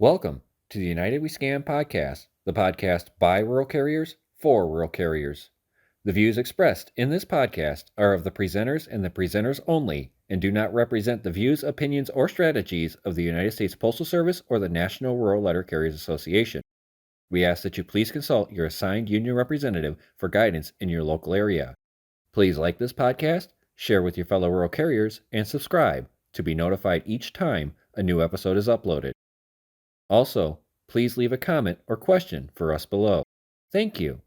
Welcome to the United We Scan podcast, the podcast by rural carriers for rural carriers. The views expressed in this podcast are of the presenters and the presenters only and do not represent the views, opinions, or strategies of the United States Postal Service or the National Rural Letter Carriers Association. We ask that you please consult your assigned union representative for guidance in your local area. Please like this podcast, share with your fellow rural carriers, and subscribe to be notified each time a new episode is uploaded. Also, please leave a comment or question for us below. Thank you.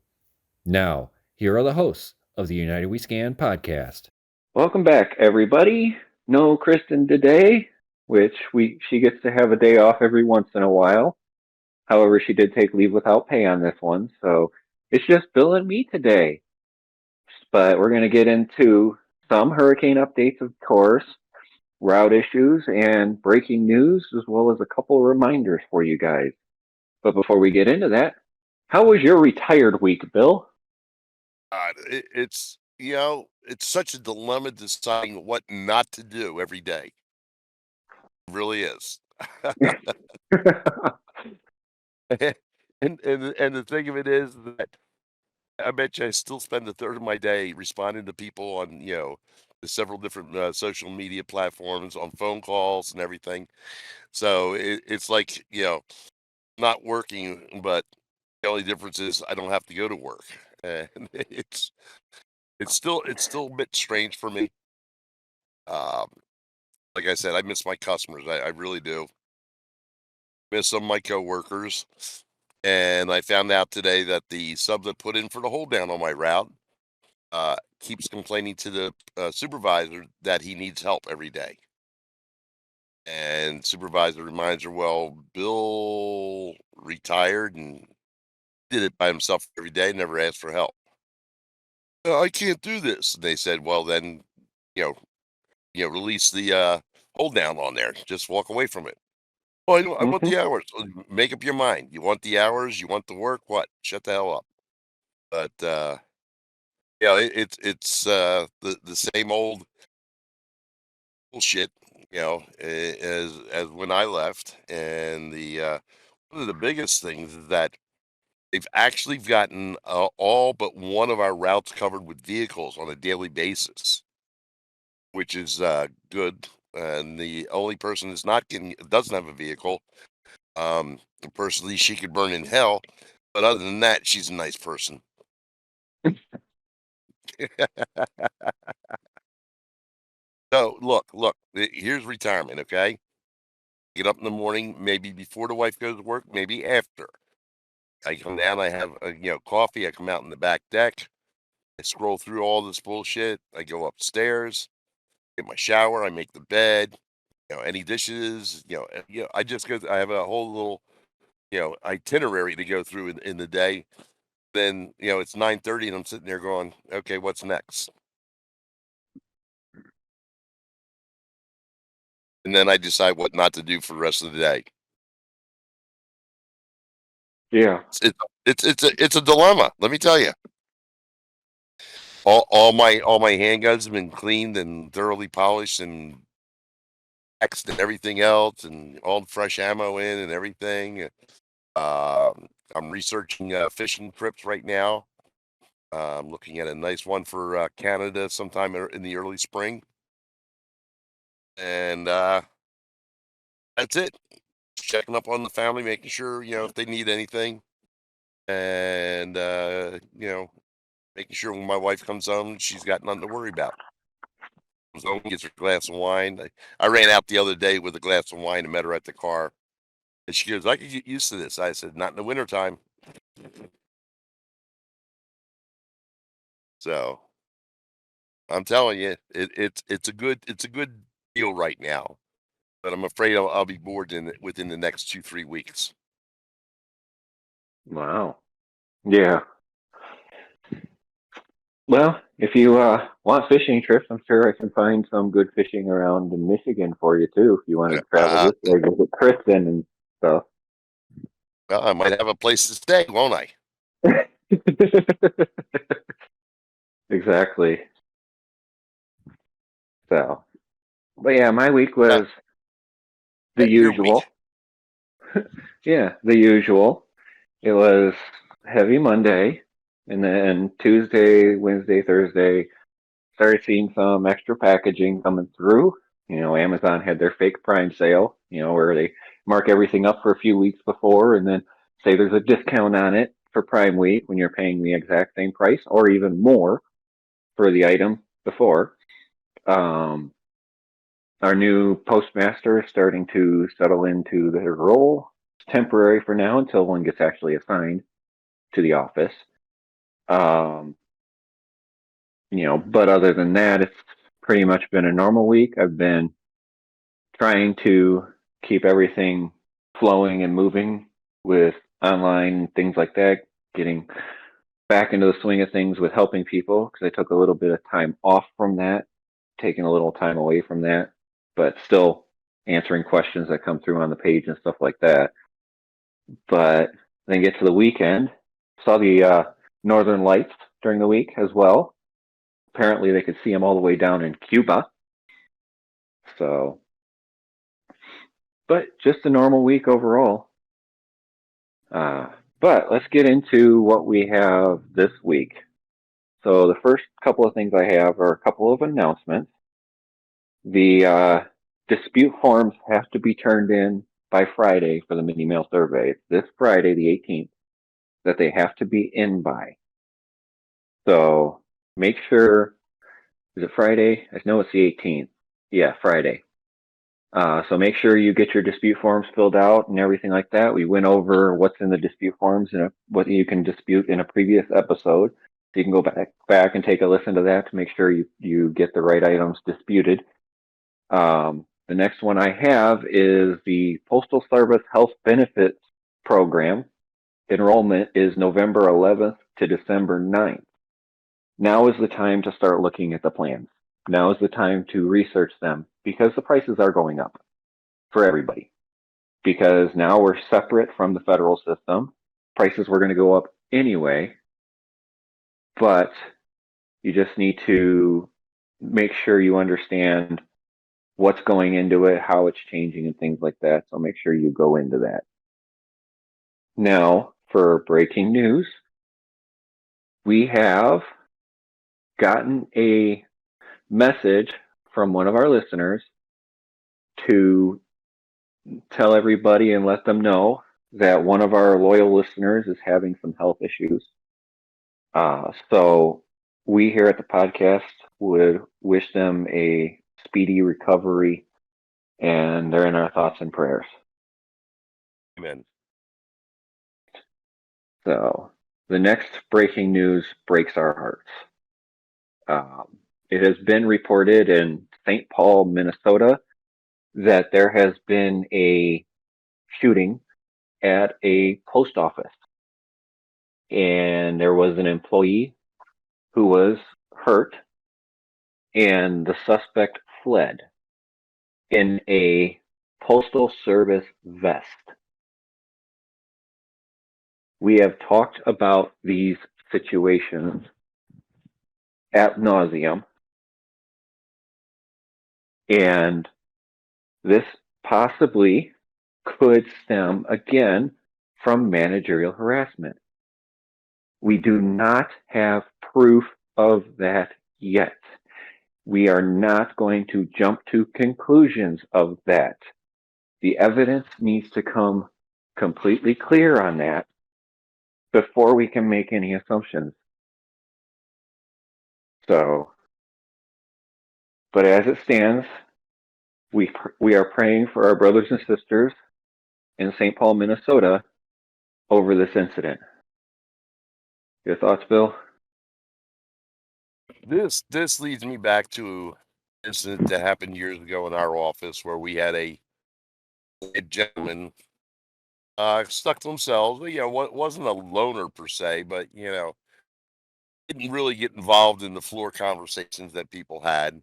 Now, here are the hosts of the United We Scan podcast. Welcome back, everybody. No Kristen today, which she gets to have a day off every once in a while. However, she did take leave without pay on this one, so it's just Bill and me today. But we're going to get into some hurricane updates, of course, route issues, and breaking news, as well as a couple reminders for you guys. But before we get into that, how was your retired week, Bill? It's it's such a dilemma deciding what not to do every day. It really is. And the thing of it is that I bet you I still spend a third of my day responding to people on the several different social media platforms, on phone calls and everything. So it's like not working, but the only difference is I don't have to go to work, and it's still a bit strange for me. Um, like I said, I miss my customers. I really do. Miss some of my coworkers. And I found out today that the sub that put in for the hold down on my route keeps complaining to the supervisor that he needs help every day. And supervisor reminds her, well, Bill retired and did it by himself every day, never asked for help. I can't do this. And they said, well, then, you know, release the hold down on there. Just walk away from it. Well, I want Mm-hmm. the hours. Make up your mind. You want the hours? You want the work? What? Shut the hell up. But it's the same old bullshit. As when I left, and the one of the biggest things is that they've actually gotten all but one of our routes covered with vehicles on a daily basis, which is good. And the only person that's not getting doesn't have a vehicle, personally, she could burn in hell. But other than that, she's a nice person. So look, here's retirement, okay? Get up in the morning, maybe before the wife goes to work, maybe after. I come down, I have coffee, I come out in the back deck, I scroll through all this bullshit, I go upstairs, get my shower, I make the bed, any dishes, I just go I have a whole little, itinerary to go through in the day. Then, it's 9:30 and I'm sitting there going, okay, what's next? And then I decide what not to do for the rest of the day. Yeah. It's a dilemma. Let me tell you. All my handguns have been cleaned and thoroughly polished and Xed and everything else, and all the fresh ammo in and everything. I'm researching fishing trips right now. I'm looking at a nice one for Canada sometime in the early spring, and that's it. Checking up on the family, making sure if they need anything, and making sure when my wife comes home, she's got nothing to worry about. Comes home, gets her glass of wine. I ran out the other day with a glass of wine and met her at the car, and she goes, "I could get used to this." I said, "Not in the wintertime." So I'm telling you, it's a good deal right now, but I'm afraid I'll be bored within the next 2-3 weeks. Wow. Yeah. Well, if you want fishing trips, I'm sure I can find some good fishing around in Michigan for you too. If you want to travel Uh, this way, visit Kristen and stuff. well, I might have a place to stay, won't I? Exactly. So, but yeah, my week Uh, was the your week. usual. Yeah, the usual. It was heavy Monday, and then Tuesday, Wednesday, Thursday, started seeing some extra packaging coming through. Amazon had their fake Prime sale, where they mark everything up for a few weeks before and then say there's a discount on it for Prime Week when you're paying the exact same price or even more for the item before. Um, our new postmaster is starting to settle into their role. It's temporary for now until one gets actually assigned to the office. Um, but other than that, it's pretty much been a normal week. I've been trying to keep everything flowing and moving with online things like that, getting back into the swing of things with helping people because I took a little bit of time off from that, taking a little time away from that, but still answering questions that come through on the page and stuff like that. But then get to the weekend, saw the Northern Lights during the week as well. Apparently, they could see them all the way down in Cuba. So, but just a normal week overall. But let's get into what we have this week. So the first couple of things I have are a couple of announcements. The dispute forms have to be turned in by Friday for the mini mail survey. It's this Friday, the 18th, that they have to be in by. So make sure, is it Friday? I know it's the 18th. Yeah, Friday. So make sure you get your dispute forms filled out and everything like that. We went over what's in the dispute forms and what you can dispute in a previous episode. So you can go back and take a listen to that to make sure you get the right items disputed. The next one I have is the Postal Service Health Benefits Program. Enrollment is November 11th to December 9th. Now is the time to start looking at the plans. Now is the time to research them because the prices are going up for everybody. Because now we're separate from the federal system. Prices were going to go up anyway, but you just need to make sure you understand what's going into it, how it's changing, and things like that. So make sure you go into that. Now, for breaking news, we have gotten a message from one of our listeners to tell everybody and let them know that one of our loyal listeners is having some health issues. So we here at the podcast would wish them a speedy recovery, and they're in our thoughts and prayers. Amen. So the next breaking news breaks our hearts. It has been reported in St. Paul, Minnesota, that there has been a shooting at a post office. And there was an employee who was hurt, and the suspect fled in a postal service vest. We have talked about these situations ad nauseum, and this possibly could stem again from managerial harassment. We do not have proof of that yet. We are not going to jump to conclusions of that. The evidence needs to come completely clear on that before we can make any assumptions. So, but as it stands, we are praying for our brothers and sisters in St. Paul, Minnesota, over this incident. Your thoughts, Bill? This leads me back to an incident that happened years ago in our office where we had a gentleman stuck to themselves. Wasn't a loner per se, but didn't really get involved in the floor conversations that people had.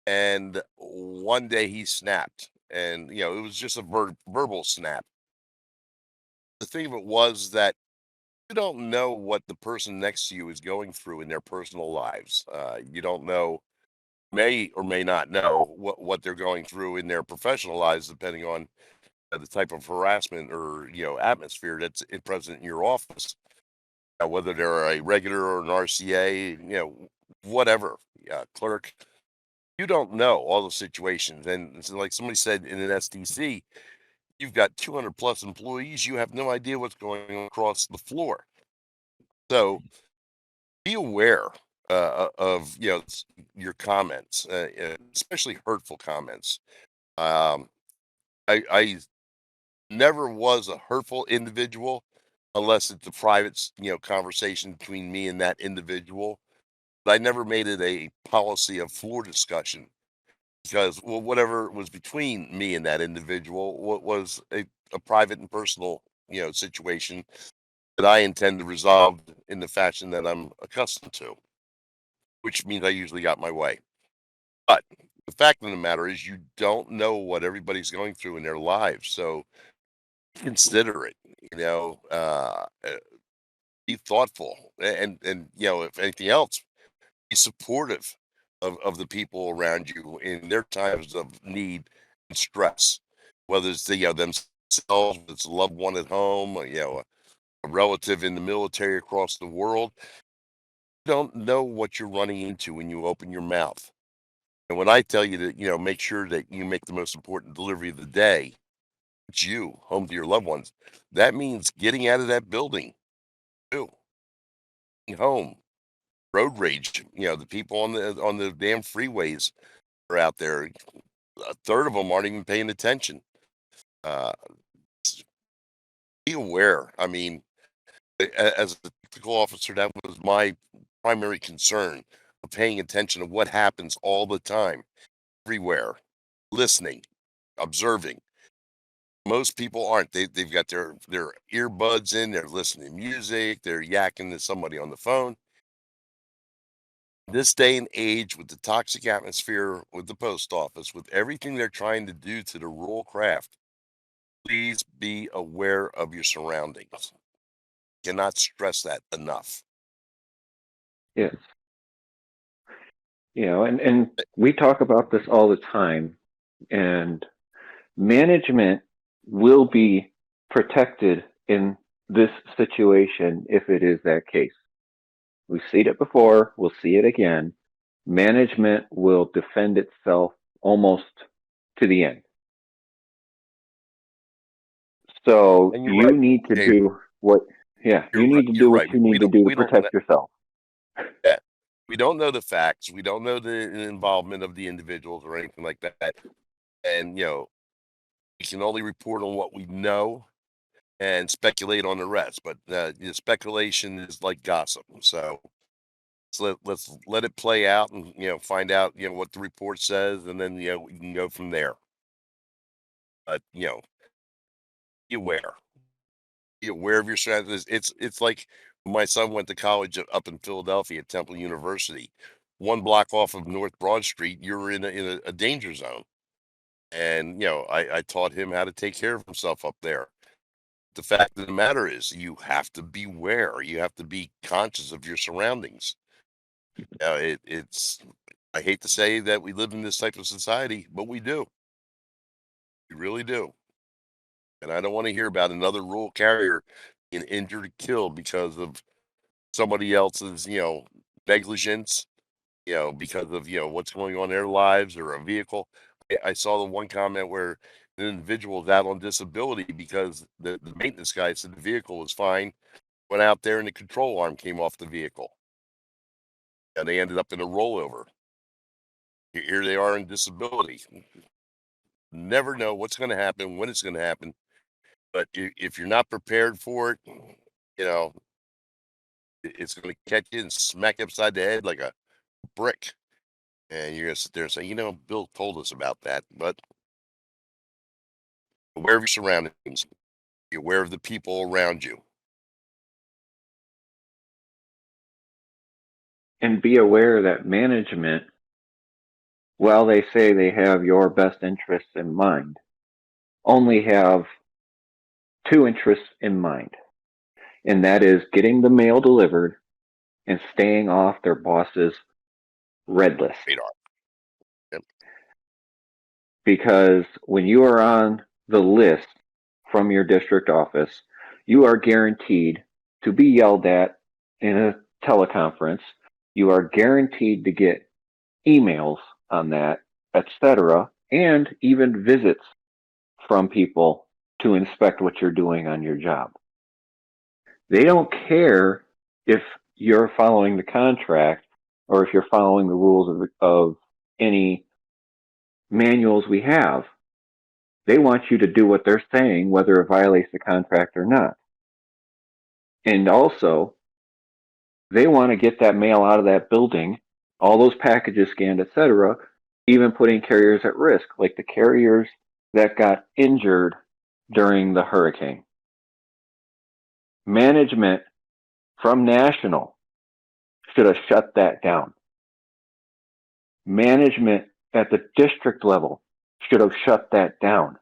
And one day he snapped, and it was just a verbal snap. The thing of it was that you don't know what the person next to you is going through in their personal lives. You don't know, may or may not know what they're going through in their professional lives, depending on the type of harassment or atmosphere that's present in your office, whether they're a regular or an RCA, whatever, clerk. You don't know all the situations, and so like somebody said in an SDC, you've got 200 plus employees. You have no idea what's going on across the floor. So be aware of your comments, especially hurtful comments. Um, I never was a hurtful individual unless it's a private conversation between me and that individual. But I never made it a policy of floor discussion because, well, whatever was between me and that individual, what was a private and personal situation that I intend to resolve in the fashion that I'm accustomed to, which means I usually got my way. But the fact of the matter is, you don't know what everybody's going through in their lives, so consider it. Be thoughtful, and if anything else, be supportive of the people around you in their times of need and stress, whether it's themselves, whether it's a loved one at home, or, a relative in the military across the world. You don't know what you're running into when you open your mouth. And when I tell you to, make sure that you make the most important delivery of the day, it's you, home to your loved ones. That means getting out of that building, too, getting home, road rage. The people on the damn freeways are out there. A third of them aren't even paying attention. Uh, be aware. I mean, as a tactical officer, that was my primary concern of paying attention to what happens all the time, everywhere, listening, observing. Most people aren't. They've got their earbuds in. They're listening to music. They're yakking to somebody on the phone. This day and age, with the toxic atmosphere, with the post office, with everything they're trying to do to the rural craft, please be aware of your surroundings. Cannot stress that enough. Yes. And we talk about this all the time, and management will be protected in this situation if it is that case. We've seen it before, we'll see it again. Management will defend itself almost to the end. So And you're you right, need to Dave. do what, yeah, you need to You're do what right. you need to do to protect yourself. Yeah. We don't know the facts. We don't know the involvement of the individuals or anything like that. And we can only report on what we know and speculate on the rest. But speculation is like gossip. So let's let it play out and find out what the report says, and then we can go from there. But be aware. Be aware of your surroundings. It's like when my son went to college up in Philadelphia at Temple University. 1 block off of North Broad Street, you're in a danger zone. And I taught him how to take care of himself up there. The fact of the matter is, you have to beware. You have to be conscious of your surroundings. It's. I hate to say that we live in this type of society, but we do. We really do. And I don't want to hear about another rural carrier being injured or killed because of somebody else's, negligence, because of, what's going on in their lives or a vehicle. I saw the one comment where an individual is out on disability because the maintenance guy said the vehicle was fine, went out there and the control arm came off the vehicle. And they ended up in a rollover. Here they are in disability. Never know what's going to happen, when it's going to happen. But if you're not prepared for it, you know, it's going to catch you and smack you upside the head like a brick. And you're going to sit there and say, Bill told us about that. But aware of your surroundings, be aware of the people around you. And be aware that management, while they say they have your best interests in mind, only have two interests in mind. And that is getting the mail delivered and staying off their boss's red list. Radar. Yep. Because when you are on the list, from your district office, you are guaranteed to be yelled at in a teleconference. You are guaranteed to get emails on that, etc., and even visits from people to inspect what you're doing on your job. They don't care if you're following the contract or if you're following the rules of any manuals we have. They want you to do what they're saying, whether it violates the contract or not. And also, they want to get that mail out of that building, all those packages scanned, etc., even putting carriers at risk, like the carriers that got injured during the hurricane. Management from National should have shut that down. Management at the district level should have shut that down.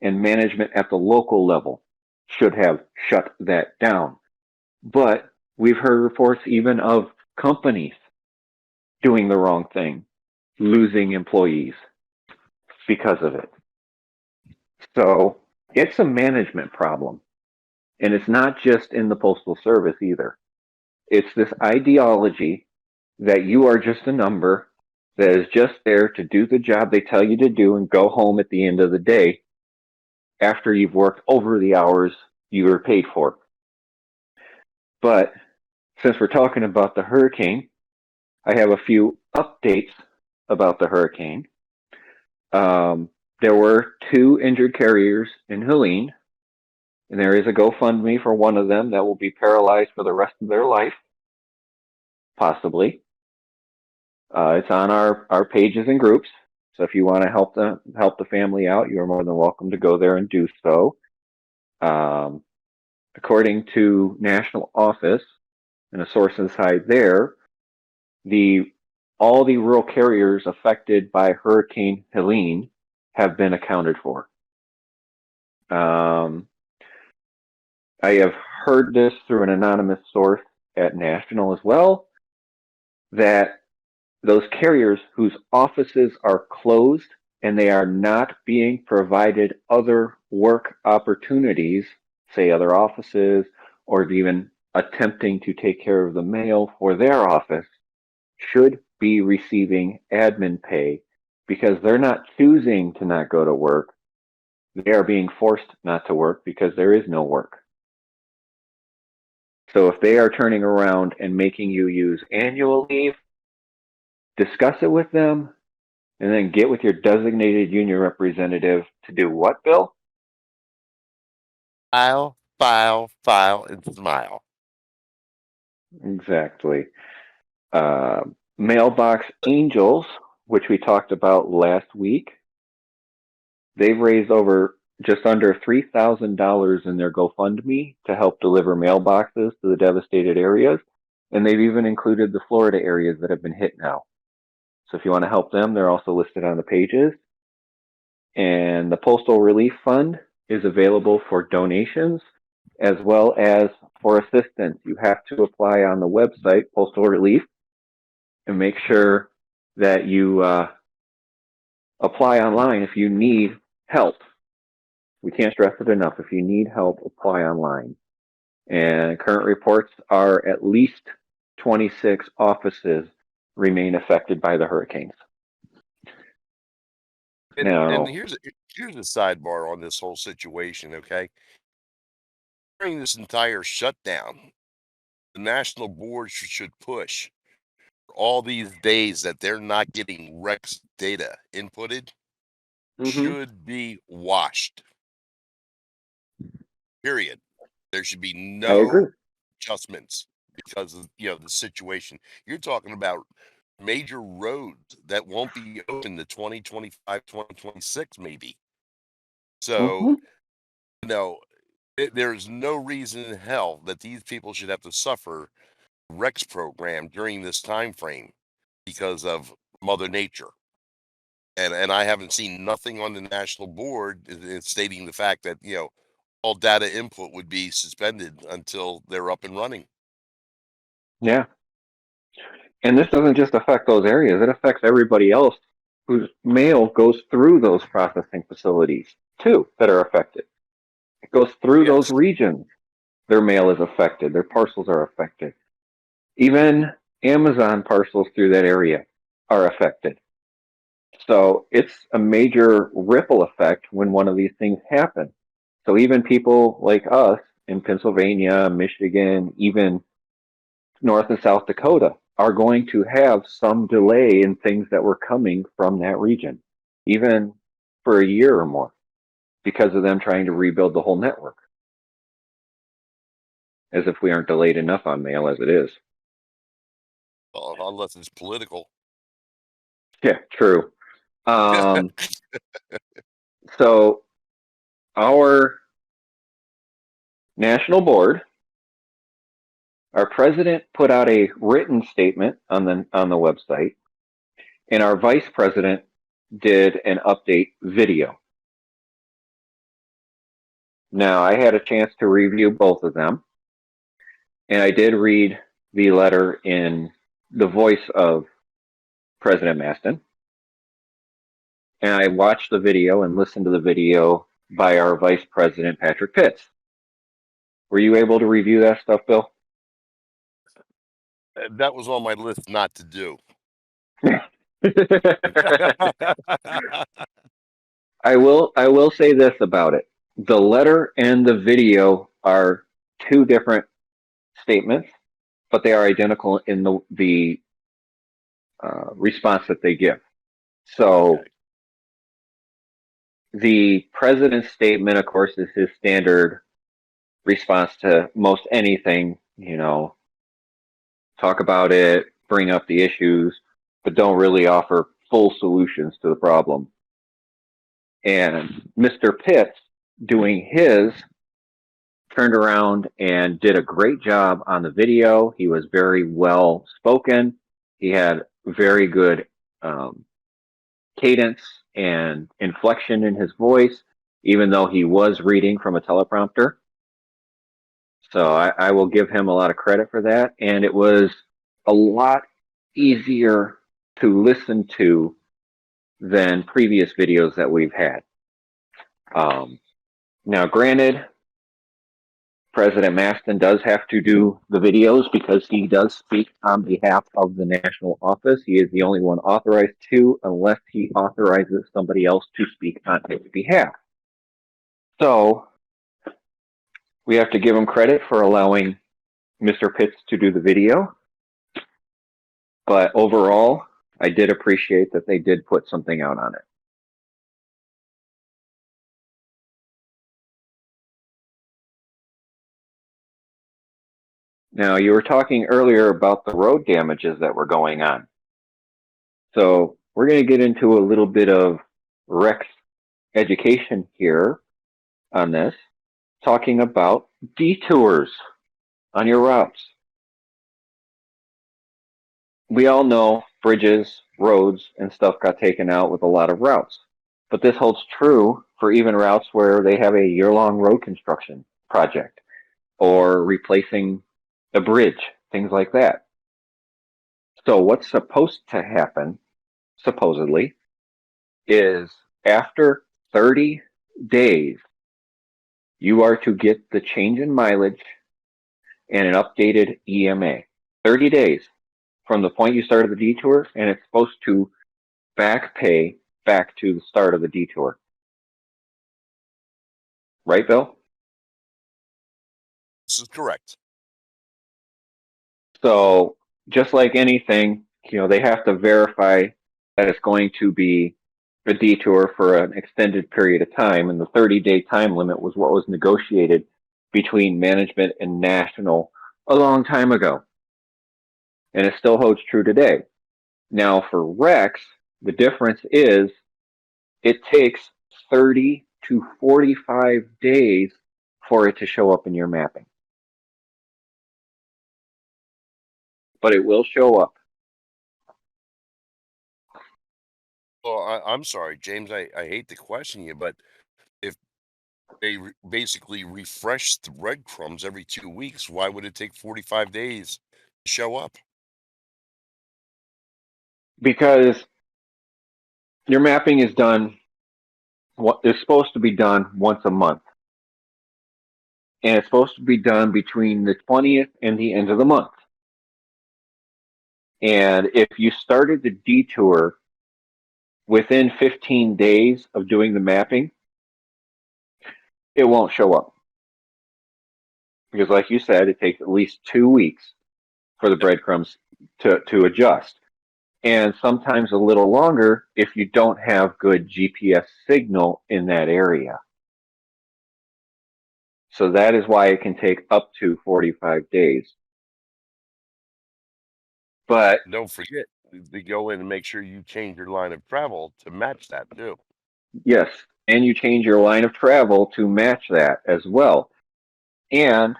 And management at the local level should have shut that down. But we've heard reports even of companies doing the wrong thing, losing employees because of it. So it's a management problem. And it's not just in the Postal Service either. It's this ideology that you are just a number that is just there to do the job they tell you to do and go home at the end of the day after you've worked over the hours you were paid for. But since we're talking about the hurricane, I have a few updates about the hurricane. There were 2 injured carriers in Helene, and there is a GoFundMe for one of them that will be paralyzed for the rest of their life, possibly. It's on our pages and groups, so if you want to help the family out, you are more than welcome to go there and do so. According to National Office and a source inside there, all the rural carriers affected by Hurricane Helene have been accounted for. I have heard this through an anonymous source at National as well, that those carriers whose offices are closed and they are not being provided other work opportunities, say other offices, or even attempting to take care of the mail for their office, should be receiving admin pay because they're not choosing to not go to work. They are being forced not to work because there is no work. So if they are turning around and making you use annual leave, discuss it with them, and then get with your designated union representative to do what, Bill? File, and smile. Exactly. Mailbox Angels, which we talked about last week, they've raised over just under $3,000 in their GoFundMe to help deliver mailboxes to the devastated areas. And they've even included the Florida areas that have been hit now. So if you want to help them, they're also listed on the pages. And the Postal Relief Fund is available for donations as well as for assistance. You have to apply on the website, Postal Relief, and make sure that you apply online if you need help. We can't stress it enough. If you need help, apply online. And current reports are at least 26 offices remain affected by the hurricanes. And here's a sidebar on this whole situation, okay? During this entire shutdown, the national board should push all these days that they're not getting Rex data inputted should be washed. Period. There should be no adjustments because of the situation. You're talking about major roads that won't be open to 2025, 2026 maybe. So, there's no reason in hell that these people should have to suffer Rex program during this time frame because of Mother Nature. And I haven't seen nothing on the national board stating the fact that, all data input would be suspended until they're up and running. Yeah. And this doesn't just affect those areas, it affects everybody else whose mail goes through those processing facilities too that are affected. It goes through those Yes. regions. Their mail is affected. Their parcels are affected. Even Amazon parcels through that area are affected. So it's a major ripple effect when one of these things happen. So even people like us in Pennsylvania, Michigan, even North and South Dakota are going to have some delay in things that were coming from that region, even for a year or more, because of them trying to rebuild the whole network. As if we aren't delayed enough on mail as it is. Unless it's political. Yeah, true. So our national board, our president put out a written statement on the website, and our vice president did an update video. Now I had a chance to review both of them, and I did read the letter in the voice of President Maston, and I watched the video and listened to the video by our vice president Patrick Pitts. Were you able to review that stuff, Bill? That was on my list not to do. I will say this about it. The letter and the video are two different statements, but they are identical in the response that they give. So Okay. the president's statement, of course, is his standard response to most anything, talk about it, bring up the issues, but don't really offer full solutions to the problem. And Mr. Pitts, doing his, turned around and did a great job on the video. He was very well spoken. He had very good cadence and inflection in his voice, even though he was reading from a teleprompter. So I will give him a lot of credit for that. And it was a lot easier to listen to than previous videos that we've had. Now, granted, President Maston does have to do the videos because he does speak on behalf of the national office. He is the only one authorized to, unless he authorizes somebody else to speak on his behalf. So we have to give him credit for allowing Mr. Pitts to do the video. But overall, I did appreciate that they did put something out on it. Now, you were talking earlier about the road damages that were going on. So we're going to get into a little bit of Rex education here on this, talking about detours on your routes. We all know bridges, roads, and stuff got taken out with a lot of routes. But this holds true for even routes where they have a year-long road construction project or replacing a bridge, things like that. So what's supposed to happen, supposedly, is after 30 days, you are to get the change in mileage and an updated EMA. 30 days from the point you started the detour, and it's supposed to back pay back to the start of the detour. Right, Bill? This is correct. So just like anything, they have to verify that it's going to be a detour for an extended period of time, and the 30-day time limit was what was negotiated between management and national a long time ago. And it still holds true today. Now for Rex, the difference is it takes 30 to 45 days for it to show up in your mapping. But it will show up. Well, I'm sorry, James. I hate to question you, but if they basically refresh the breadcrumbs every 2 weeks, why would it take 45 days to show up? Because your mapping is done, what is supposed to be done once a month. and it's supposed to be done between the 20th and the end of the month. And if you started the detour within 15 days of doing the mapping, it won't show up. Because, like you said, it takes at least 2 weeks for the breadcrumbs to adjust. And sometimes a little longer if you don't have good GPS signal in that area. So that is why it can take up to 45 days. But Don't forget to go in and make sure you change your line of travel to match that too. yes, and you change your line of travel to match that as well. And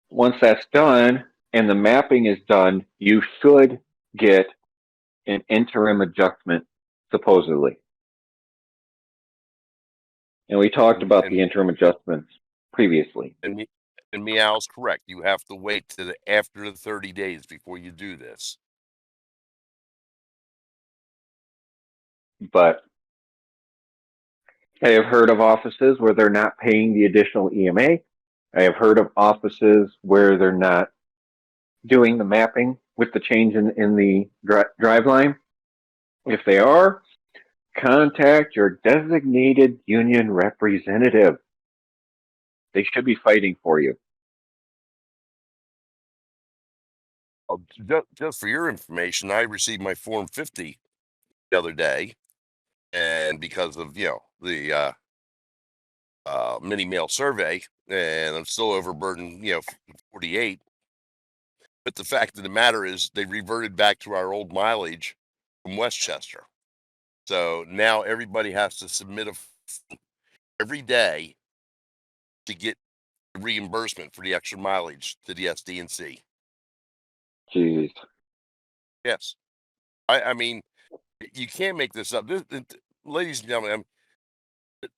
once that's done and the mapping is done, you should get an interim adjustment, supposedly. And we talked about the interim adjustments previously. And Meow's correct. You have to wait to after the 30 days before you do this. But I have heard of offices where they're not paying the additional EMA. I have heard of offices where they're not doing the mapping with the change in the drive line. If they are, contact your designated union representative. They should be fighting for you. Just for your information, I received my Form 50 the other day, and because of the mini mail survey, and I'm still overburdened, 48. But the fact of the matter is, they reverted back to our old mileage from Westchester. So now everybody has to submit every day to get reimbursement for the extra mileage to the SDNC. Jeez. Yes, I mean, you can't make this up. Ladies and gentlemen,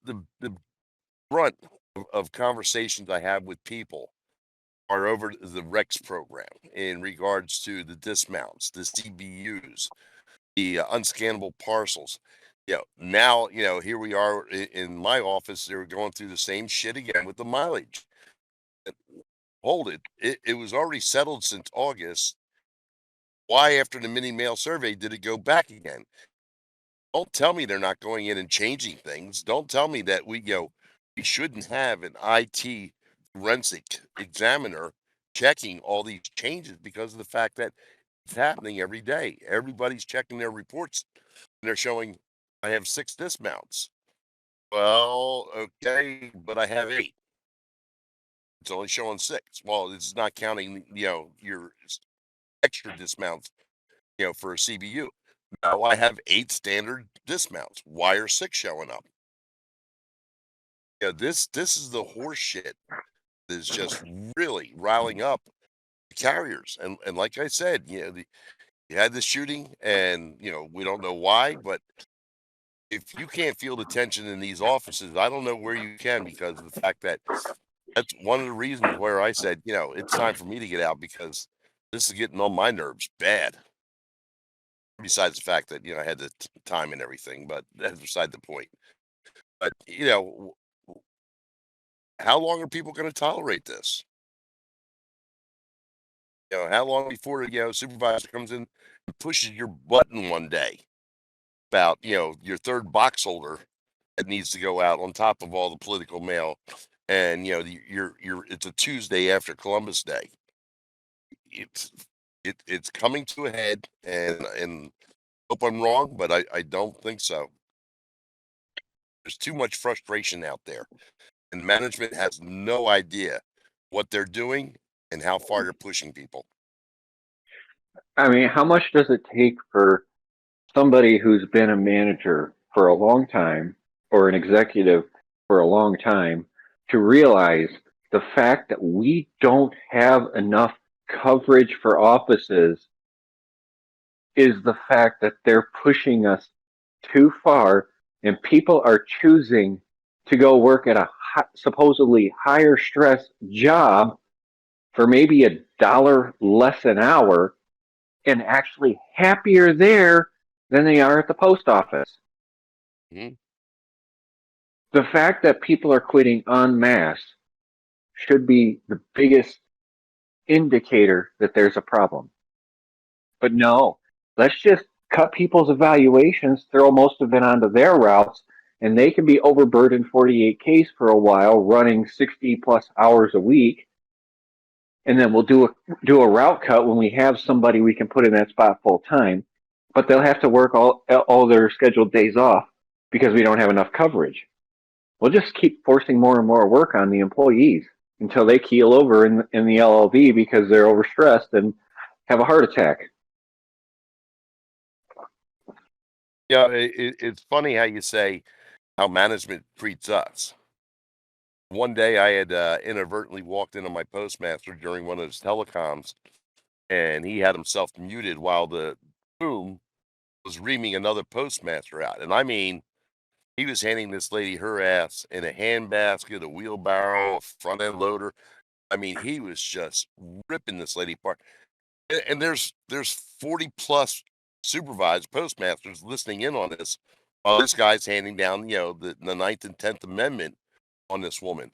the brunt of conversations I have with people are over the Rex program in regards to the dismounts, the CBUs, the unscannable parcels. Now, here we are in my office. They're going through the same shit again with the mileage. Hold it. It was already settled since August. Why, after the mini mail survey, did it go back again? Don't tell me they're not going in and changing things. Don't tell me that we shouldn't have an IT forensic examiner checking all these changes because of the fact that it's happening every day. Everybody's checking their reports and they're showing I have 6 dismounts. Well, okay, but I have 8. It's only showing 6. Well, it's not counting, your extra dismounts, for a CBU. Now I have 8 standard dismounts. Why are 6 showing up? This is the horse shit that is just really riling up the carriers. And like I said, you had this shooting, and we don't know why, but if you can't feel the tension in these offices, I don't know where you can, because of the fact that that's one of the reasons where I said, it's time for me to get out, because this is getting on my nerves bad. Besides the fact that, I had the time and everything, but that's beside the point. But, how long are people going to tolerate this? How long before, supervisor comes in and pushes your button one day about, your third box holder that needs to go out on top of all the political mail, and it's a Tuesday after Columbus Day. It's coming to a head, and hope I'm wrong, but I don't think so. There's too much frustration out there, and management has no idea what they're doing and how far they're pushing people. I mean, how much does it take for somebody who's been a manager for a long time or an executive for a long time to realize the fact that we don't have enough coverage for offices is the fact that they're pushing us too far, and people are choosing to go work at a supposedly higher stress job for maybe $1 less an hour, and actually happier there than they are at the post office. Mm-hmm. The fact that people are quitting en masse should be the biggest indicator that there's a problem. But no, let's just cut people's evaluations, throw most of it onto their routes, and they can be overburdened 48Ks for a while, running 60 plus hours a week. And then we'll do a route cut when we have somebody we can put in that spot full time. But they'll have to work all their scheduled days off because we don't have enough coverage. We'll just keep forcing more and more work on the employees until they keel over in the LLV because they're overstressed and have a heart attack. Yeah, it's funny how you say how management treats us. One day I had inadvertently walked into my postmaster during one of his telecoms, and he had himself muted while the boom was reaming another postmaster out. And I mean, he was handing this lady her ass in a handbasket, a wheelbarrow, a front end loader. I mean, he was just ripping this lady apart. And there's 40 plus supervised postmasters listening in on this. While this guy's handing down, the Ninth and 10th Amendment on this woman.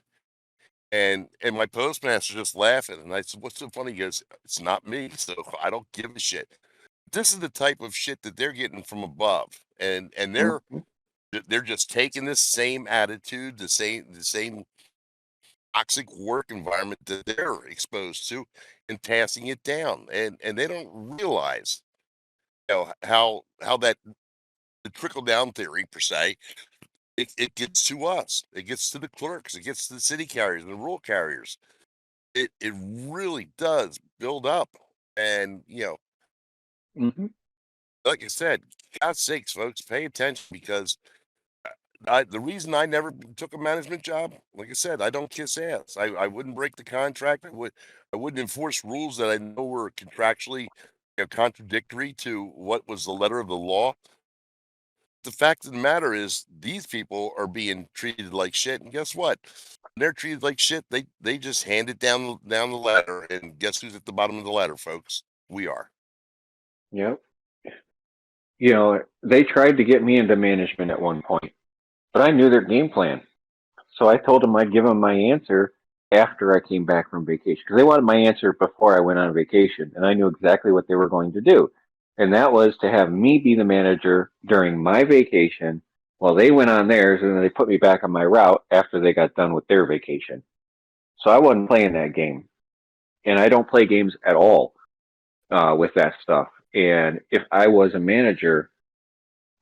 And my postmaster just laughing. And I said, "What's so funny?" He goes, "It's not me, so I don't give a shit." This is the type of shit that they're getting from above. And they're just taking this same attitude, the same toxic work environment that they're exposed to and passing it down. And they don't realize how that the trickle down theory per se, it gets to us. It gets to the clerks, it gets to the city carriers and the rural carriers. It really does build up. And Mm-hmm. like I said, God's sakes, folks, pay attention because the reason I never took a management job, like I said, I don't kiss ass. I wouldn't break the contract. I wouldn't enforce rules that I know were contractually contradictory to what was the letter of the law. The fact of the matter is these people are being treated like shit. And guess what? When they're treated like shit, they just hand it down the ladder. And guess who's at the bottom of the ladder, folks? We are. Yep. They tried to get me into management at one point, but I knew their game plan. So I told them I'd give them my answer after I came back from vacation because they wanted my answer before I went on vacation, and I knew exactly what they were going to do. And that was to have me be the manager during my vacation while they went on theirs, and then they put me back on my route after they got done with their vacation. So I wasn't playing that game, and I don't play games at all with that stuff. And if I was a manager,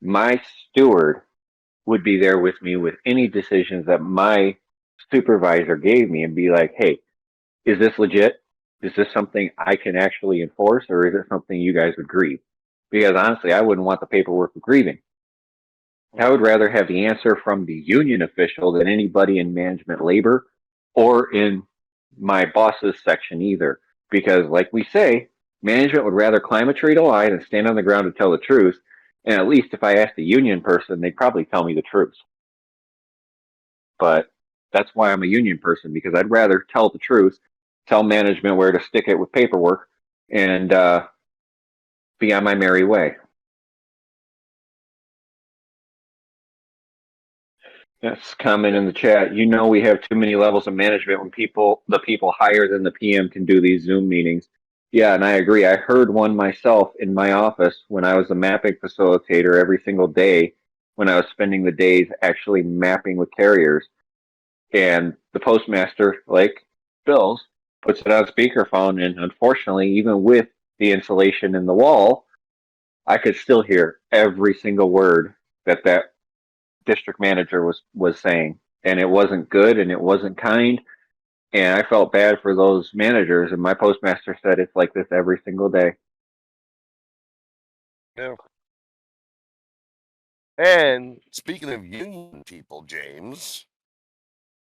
my steward would be there with me with any decisions that my supervisor gave me and be like, hey, is this legit? Is this something I can actually enforce, or is it something you guys would grieve? Because honestly, I wouldn't want the paperwork of grieving. I would rather have the answer from the union official than anybody in management labor or in my boss's section either. Because, like we say, management would rather climb a tree to lie than stand on the ground to tell the truth. And at least if I asked the union person, they'd probably tell me the truth. But that's why I'm a union person, because I'd rather tell the truth, tell management where to stick it with paperwork, and be on my merry way. Yes, comment in the chat. We have too many levels of management when the people higher than the PM can do these Zoom meetings. Yeah, and I agree. I heard one myself in my office when I was a mapping facilitator every single day when I was spending the days actually mapping with carriers. And the postmaster, like Bill's, puts it on speakerphone. And unfortunately, even with the insulation in the wall, I could still hear every single word that district manager was saying, and it wasn't good and it wasn't kind. And I felt bad for those managers. And my postmaster said it's like this every single day. Yeah. And speaking of union people, James,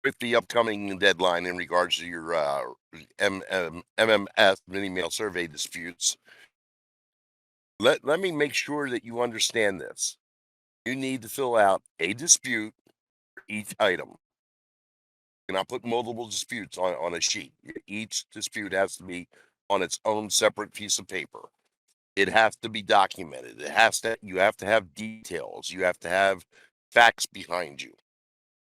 with the upcoming deadline in regards to your MMS mini mail survey disputes, let me make sure that you understand this. You need to fill out a dispute for each item. You cannot put multiple disputes on a sheet. Each dispute has to be on its own separate piece of paper. It has to be documented. You have to have details. You have to have facts behind you.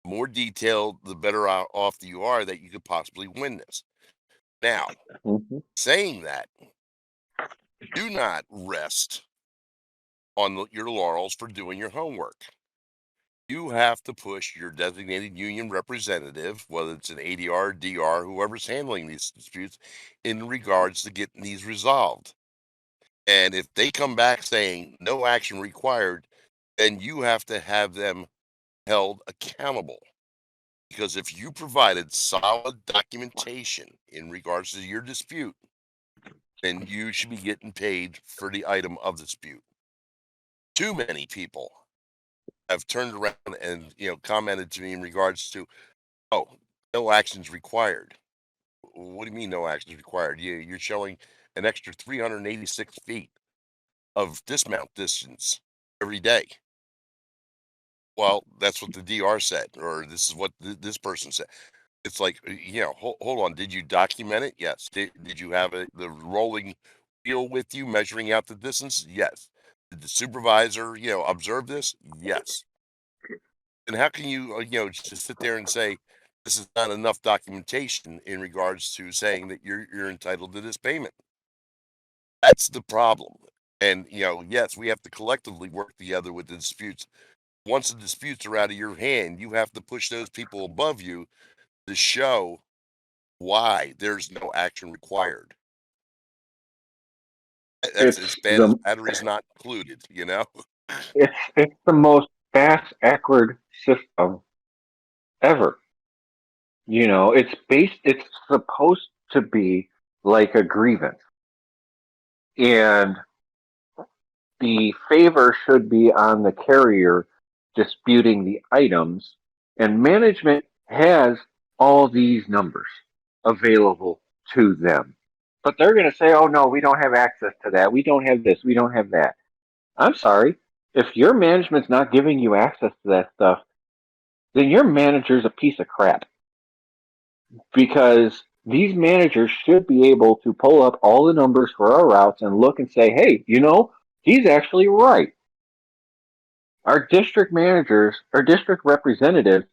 more detailed, the better off you are that you could possibly win this. Now, saying that, do not rest on your laurels for doing your homework. You have to push your designated union representative, whether it's an ADR, DR, whoever's handling these disputes, in regards to getting these resolved. And if they come back saying no action required, then you have to have them held accountable. Because if you provided solid documentation in regards to your dispute, then you should be getting paid for the item of dispute. Too many people have turned around and commented to me in regards to, oh, no actions required. What do you mean no actions required? You're showing an extra 386 feet of dismount distance every day. Well, that's what the DR said, or this is what this person said. It's like, hold on. Did you document it? Yes. Did you have the rolling wheel with you measuring out the distance? Yes. Did the supervisor, observe this? Yes. And how can you, just sit there and say this is not enough documentation in regards to saying that you're entitled to this payment? That's the problem. And yes, we have to collectively work together with the disputes. Once the disputes are out of your hand, you have to push those people above you to show why there's no action required. That's as It's bad as batteries not included, it's the most fast backward system ever. It's supposed to be like a grievance. And the favor should be on the carrier disputing the items, and management has all these numbers available to them. But they're going to say, oh no, we don't have access to that. We don't have this. We don't have that. I'm sorry. If your management's not giving you access to that stuff, then your manager's a piece of crap. Because these managers should be able to pull up all the numbers for our routes and look and say, hey, he's actually right. Our district managers, our district representatives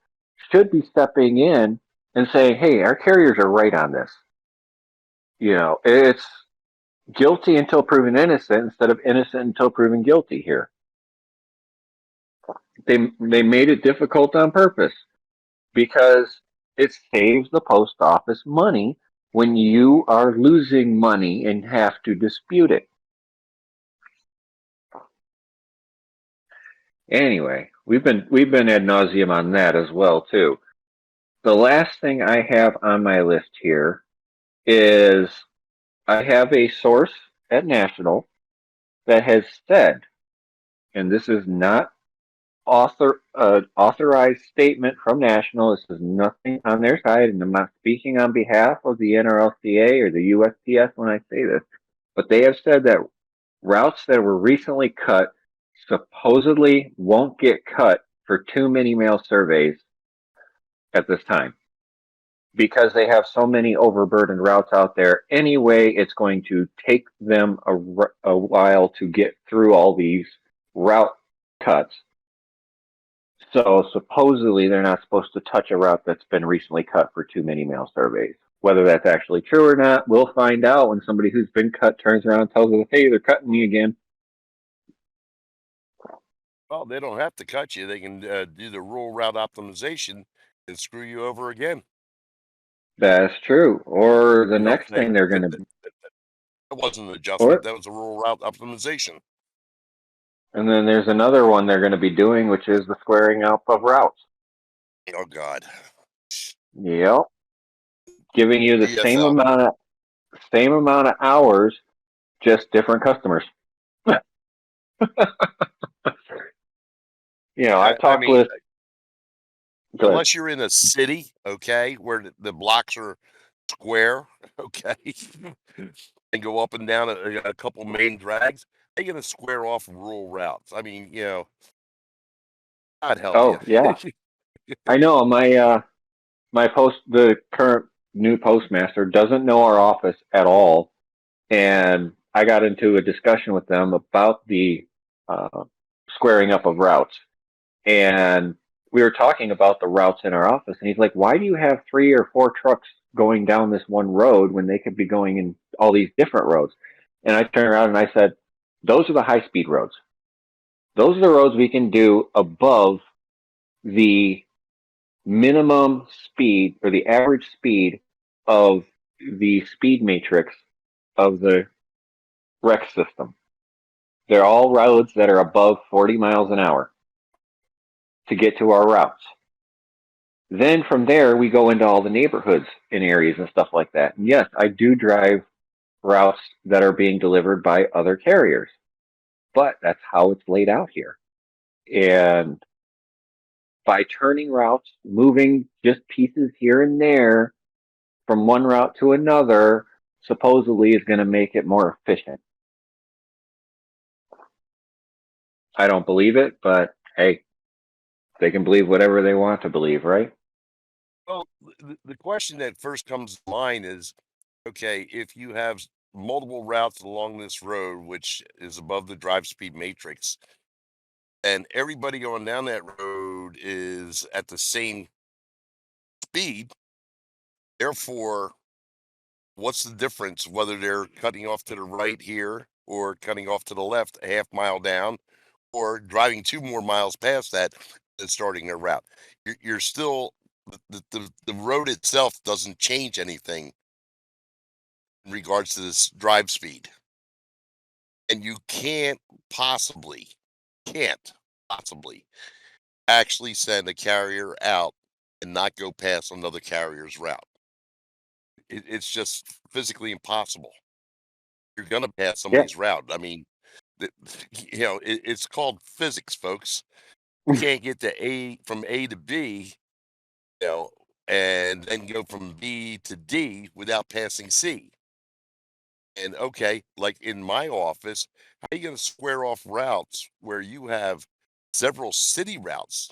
should be stepping in and saying, hey, our carriers are right on this. It's guilty until proven innocent instead of innocent until proven guilty here. They made it difficult on purpose because it saves the post office money when you are losing money and have to dispute it. Anyway, we've been ad nauseum on that as well too. The last thing I have on my list here is I have a source at National that has said, and this is not authorized statement from National. This is nothing on their side, and I'm not speaking on behalf of the NRLCA or the USPS when I say this, but they have said that routes that were recently cut supposedly won't get cut for too many mail surveys at this time because they have so many overburdened routes out there. Anyway, it's going to take them a while to get through all these route cuts. So supposedly they're not supposed to touch a route that's been recently cut for too many mail surveys. Whether that's actually true or not, we'll find out when somebody who's been cut turns around and tells us, hey, they're cutting me again. Well, they don't have to cut you. They can do the rural route optimization and screw you over again. That's true. Or the next thing they're going to... That wasn't an adjustment. That was a rural route optimization. And then there's another one they're going to be doing, which is the squaring up of routes. Oh, God. Yep. Giving you the same amount of hours, just different customers. I talked with... Unless you're in a city, okay, where the blocks are square, okay, and go up and down a couple main drags, they're going to square off rural routes. I mean, God help you. Oh, yeah. I know. The current new postmaster doesn't know our office at all. And I got into a discussion with them about the squaring up of routes. And we were talking about the routes in our office, and he's like, "Why do you have 3 or 4 trucks going down this one road when they could be going in all these different roads?" And I turned around and I said, "Those are the high speed roads. Those are the roads we can do above the minimum speed or the average speed of the speed matrix of the rec system. They're all roads that are above 40 miles an hour to get to our routes. Then from there, we go into all the neighborhoods and areas and stuff like that. And yes, I do drive routes that are being delivered by other carriers, but that's how it's laid out here. And by turning routes, moving just pieces here and there from one route to another, supposedly is going to make it more efficient. I don't believe it, but hey, they can believe whatever they want to believe, right? Well, the question that first comes to mind is, okay, if you have multiple routes along this road, which is above the drive speed matrix, and everybody going down that road is at the same speed, therefore, what's the difference whether they're cutting off to the right here or cutting off to the left a half mile down or driving 2 more miles past that and starting their route? You're still the road itself doesn't change anything in regards to this drive speed. And you can't possibly actually send a carrier out and not go past another carrier's route. It's just physically impossible. You're going to pass Yeah. somebody's route. I mean, the, it's called physics, folks. You can't get from A to B, you know, and then go from B to D without passing C. And okay, like in my office, how are you going to square off routes where you have several city routes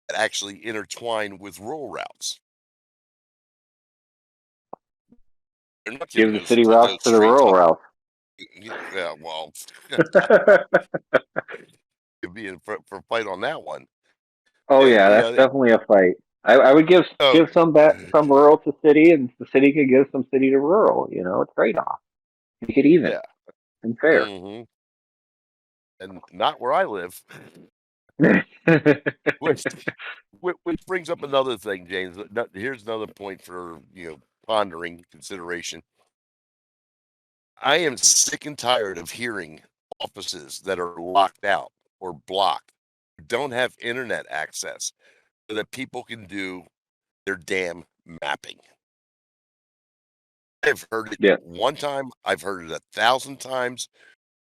that actually intertwine with rural routes? They're not Give giving the city routes those to the streets rural up. routes. Yeah, well, could be in for a fight on that one. Oh And yeah, you that's know, definitely a fight. I would oh, give some rural to city, and the city could give some city to rural. You know, a trade off, make it even yeah, and fair. hmm and not where I live. Which which brings up another thing, James. Here's another point for pondering consideration. I am sick and tired of hearing offices that are locked out or blocked, don't have internet access so that people can do their damn mapping. I've heard it Yeah, one time, I've heard it 1,000 times.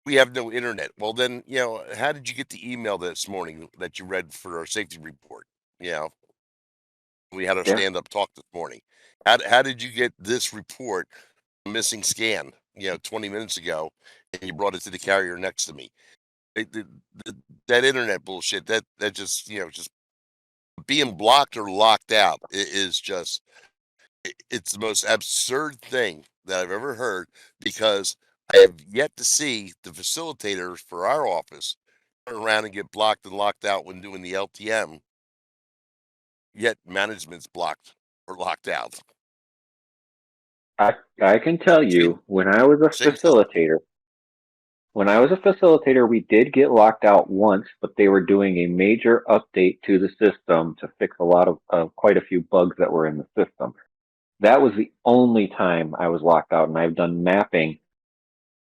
We have no internet. Well, then, how did you get the email this morning that you read for our safety report? You know, we had our yeah. stand up talk this morning. How did you get this report, missing scan, 20 minutes ago, and you brought it to the carrier next to me? The, that internet bullshit, that just being blocked or locked out is just it's the most absurd thing that I've ever heard, because I have yet to see the facilitators for our office turn around and get blocked and locked out when doing the LTM, yet management's blocked or locked out. I can tell Same, you same system. when I was a facilitator, we did get locked out once, but they were doing a major update to the system to fix a lot of quite a few bugs that were in the system. That was the only time I was locked out, and I've done mapping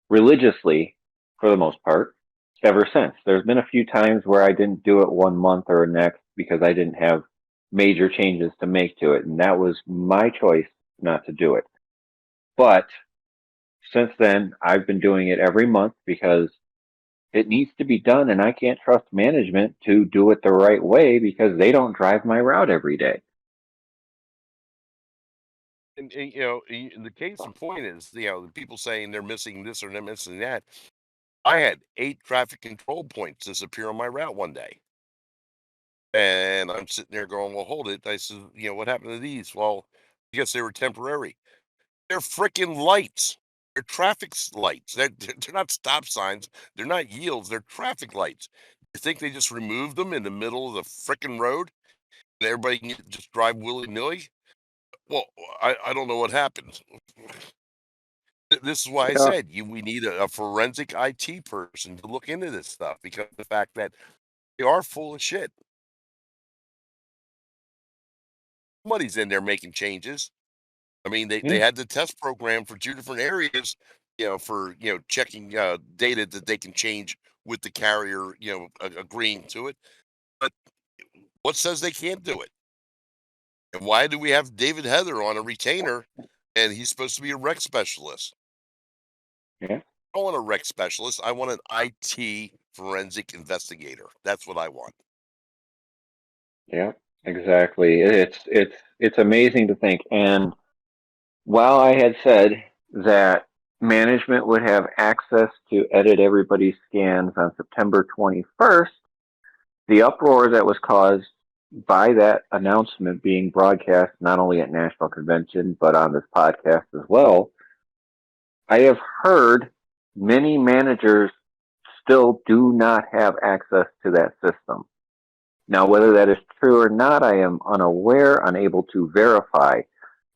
religiously for the most part ever since. There's been a few times where I didn't do it one month or next because I didn't have major changes to make to it, and that was my choice not to do it. But since then, I've been doing it every month because it needs to be done, and I can't trust management to do it the right way because they don't drive my route every day. And the case in point is, the people saying they're missing this or they're missing that. I had 8 traffic control points disappear on my route one day. And I'm sitting there going, well, hold it. I said, what happened to these? Well, I guess they were temporary. They're freaking lights. They're lights. They're not stop signs. They're not yields. They're traffic lights. You think they just removed them in the middle of the frickin' road and everybody can just drive willy-nilly? Well, I don't know what happened. This is why I Yeah. said we need a forensic IT person to look into this stuff because of the fact that they are full of shit. Somebody's in there making changes. I mean, they Yeah. had the test program for 2 different areas, for, checking, data that they can change with the carrier, agreeing to it. But what says they can't do it? And why do we have David Heather on a retainer and he's supposed to be a rec specialist? Yeah. I don't want a rec specialist. I want an IT forensic investigator. That's what I want. Yeah. Exactly. It's amazing to think. And while I had said that management would have access to edit everybody's scans on September 21st, the uproar that was caused by that announcement being broadcast not only at National Convention but on this podcast as well, I have heard many managers still do not have access to that system. Now, whether that is true or not, I am unaware, unable to verify,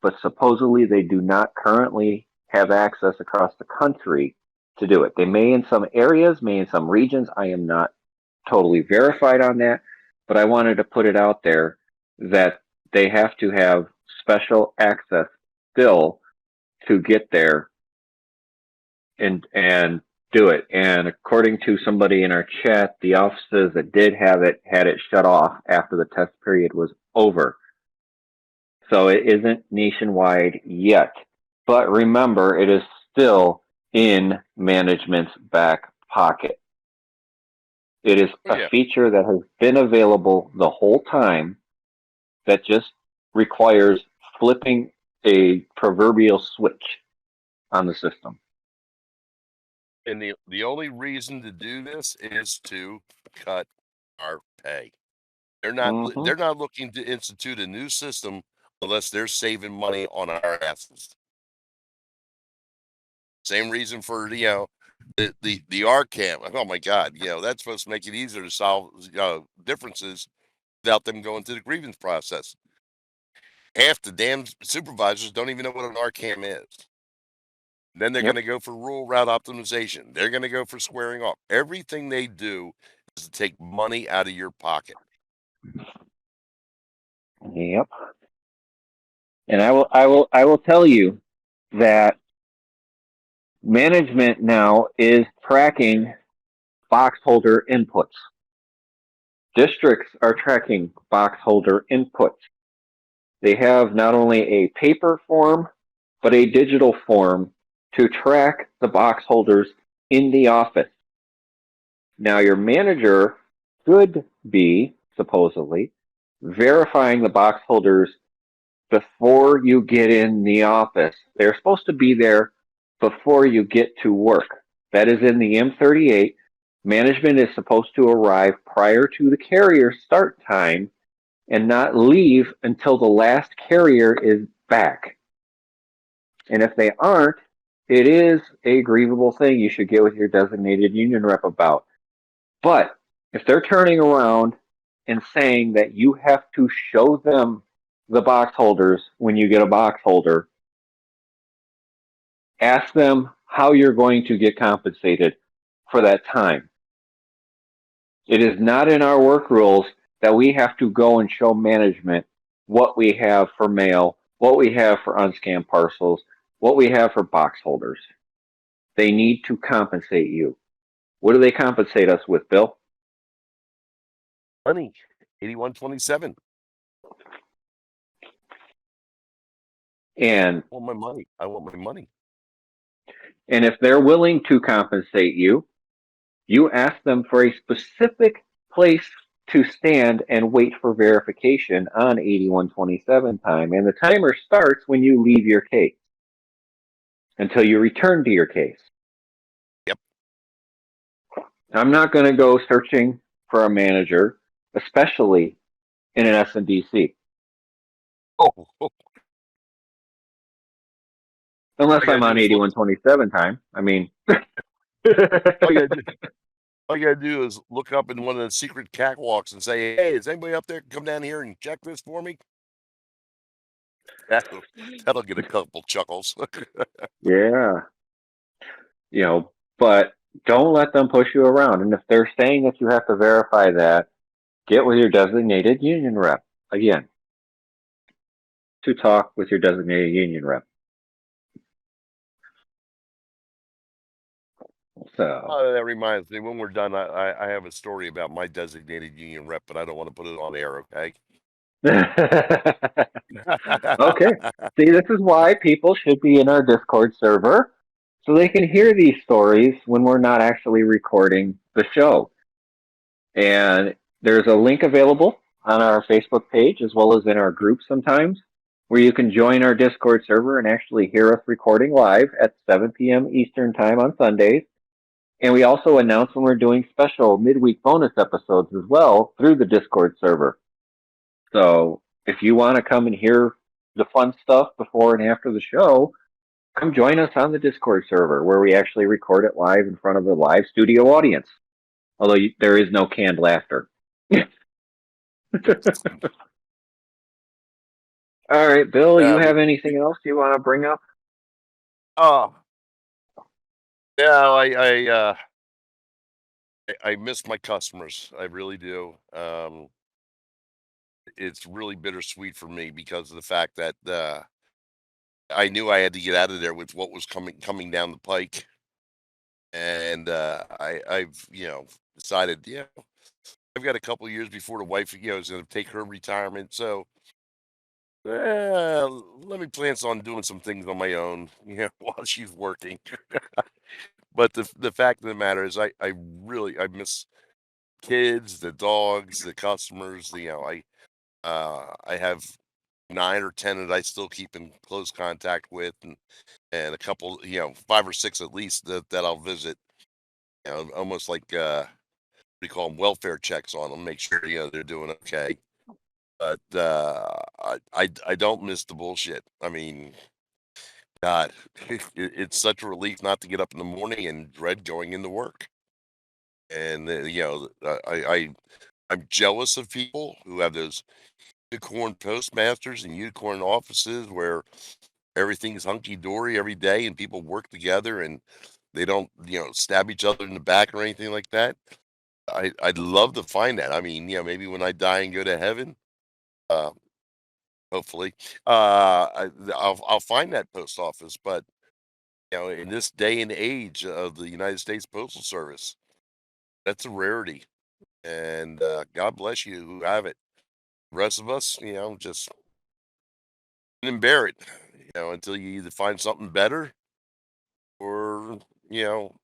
but supposedly they do not currently have access across the country to do it. They may in some areas, may in some regions. I am not totally verified on that, but I wanted to put it out there that they have to have special access still to get there and do it. And according to somebody in our chat, the offices that did have it had it shut off after the test period was over. So it isn't nationwide yet. But remember, it is still in management's back pocket. It is Oh, a yeah. feature that has been available the whole time that just requires flipping a proverbial switch on the system. And the only reason to do this is to cut our pay. Mm-hmm. They're not looking to institute a new system unless they're saving money on our asses. Same reason for the RCAM. Oh my God, that's supposed to make it easier to solve differences without them going through the grievance process. Half the damn supervisors don't even know what an RCAM is. Then they're Yep. going to go for rural route optimization. They're going to go for squaring off. Everything they do is to take money out of your pocket. Yep. And I will tell you that management now is tracking box holder inputs. Districts are tracking box holder inputs. They have not only a paper form, but a digital form to track the box holders in the office. Now, your manager should be, supposedly, verifying the box holders before you get in the office. They're supposed to be there before you get to work. That is in the M38. Management is supposed to arrive prior to the carrier start time and not leave until the last carrier is back. And if they aren't, it is a grievable thing you should get with your designated union rep about. But if they're turning around and saying that you have to show them the box holders when you get a box holder, ask them how you're going to get compensated for that time. It is not in our work rules that we have to go and show management what we have for mail, what we have for unscanned parcels, what we have for box holders. They need to compensate you. What do they compensate us with, Bill? Money, 8127. And I want my money. I want my money. And if they're willing to compensate you, you ask them for a specific place to stand and wait for verification on 8127 time. And the timer starts when you leave your case until you return to your case. Yep. I'm not going to go searching for a manager, especially in an SNDC. Oh, Unless I'm on 8127 time. I mean, all you gotta do, All you gotta do is look up in one of the secret catwalks and say, "Hey, is anybody up there? Come down here and check this for me." That'll that'll get a couple chuckles. Yeah. But don't let them push you around. And if they're saying that you have to verify that, get with your designated union rep. Again, to talk with your designated union rep. So, That reminds me, when we're done, I have a story about my designated union rep, but I don't want to put it on air, okay? okay. See, this is why people should be in our Discord server so they can hear these stories when we're not actually recording the show. And there's a link available on our Facebook page as well as in our group sometimes where you can join our Discord server and actually hear us recording live at 7 p.m. Eastern Time on Sundays. And we also announce when we're doing special midweek bonus episodes as well through the Discord server. So if you want to come and hear the fun stuff before and after the show, come join us on the Discord server where we actually record it live in front of a live studio audience. Although there is no canned laughter. All right, Bill, you have anything else you want to bring up? Oh, yeah, I miss my customers. I really do. It's really bittersweet for me because of the fact that I knew I had to get out of there with what was coming down the pike, and I've decided I've got a couple of years before the wife is going to take her retirement, so let me plan on doing some things on my own, while she's working. But the fact of the matter is, I really I miss kids, the dogs, the customers. I have 9 or 10 that I still keep in close contact with, and a couple, 5 or 6 at least that I'll visit. Almost like we call them welfare checks on them, make sure they're doing okay. But I don't miss the bullshit. I mean, God, it's such a relief not to get up in the morning and dread going into work. And I'm jealous of people who have those unicorn postmasters and unicorn offices where everything's hunky dory every day and people work together and they don't stab each other in the back or anything like that. I'd love to find that. I mean, maybe when I die and go to heaven, uh, hopefully, I'll find that post office. But in this day and age of the United States Postal Service, that's a rarity. And God bless you who have it. The rest of us, just and bear it, until you either find something better or you know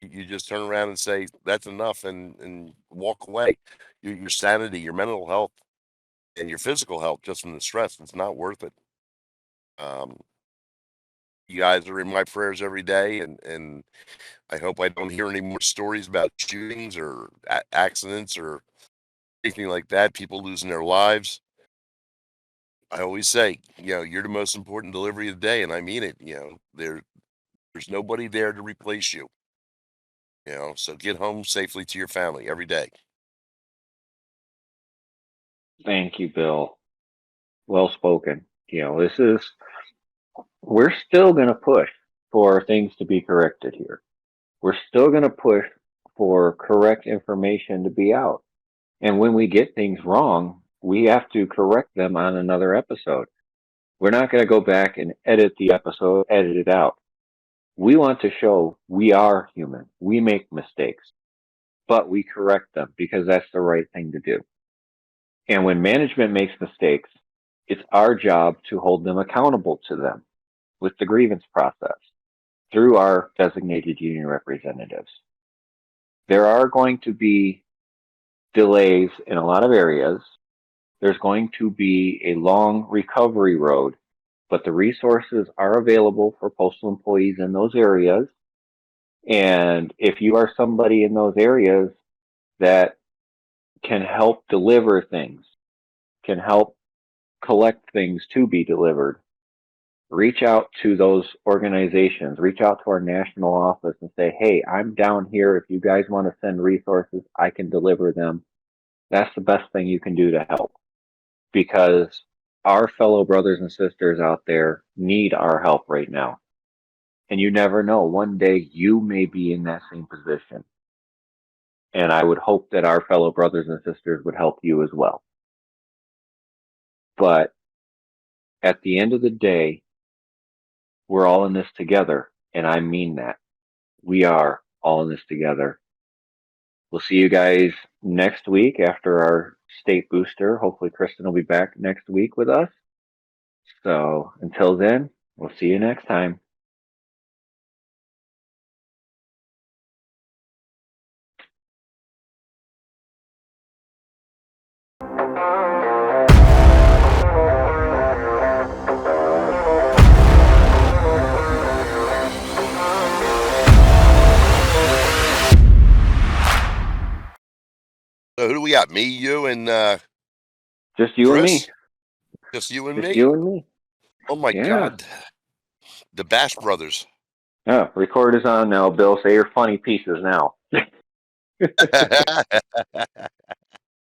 you just turn around and say that's enough and walk away. Your sanity, your mental health, and your physical health just from the stress, it's not worth it. Um, you guys are in my prayers every day, and I hope I don't hear any more stories about shootings or accidents or anything like that. People losing their lives. I always say, you're the most important delivery of the day, and I mean it. There's nobody there to replace you. So get home safely to your family every day. Thank you, Bill. Well spoken. We're still going to push for things to be corrected here. We're still going to push for correct information to be out. And when we get things wrong, we have to correct them on another episode. We're not going to go back and edit the episode, edit it out. We want to show we are human. We make mistakes, but we correct them because that's the right thing to do. And when management makes mistakes, it's our job to hold them accountable to them with the grievance process through our designated union representatives. There are going to be delays in a lot of areas. There's going to be a long recovery road, but the resources are available for postal employees in those areas. And if you are somebody in those areas that can help deliver things, can help collect things to be delivered, reach out to those organizations, reach out to our national office and say, hey, I'm down here. If you guys want to send resources, I can deliver them. That's the best thing you can do to help, because our fellow brothers and sisters out there need our help right now. And you never know, one day you may be in that same position. And I would hope that our fellow brothers and sisters would help you as well. But at the end of the day, we're all in this together. And I mean that. We are all in this together. We'll see you guys next week after our state booster. Hopefully, Kristen will be back next week with us. So until then, we'll see you next time. So who do we got? Me, you, and Just you and me. Chris? Just you and Just me? you and me. Oh my Yeah. God. The Bash Brothers. Yeah, record is on now, Bill. Say your funny pieces now.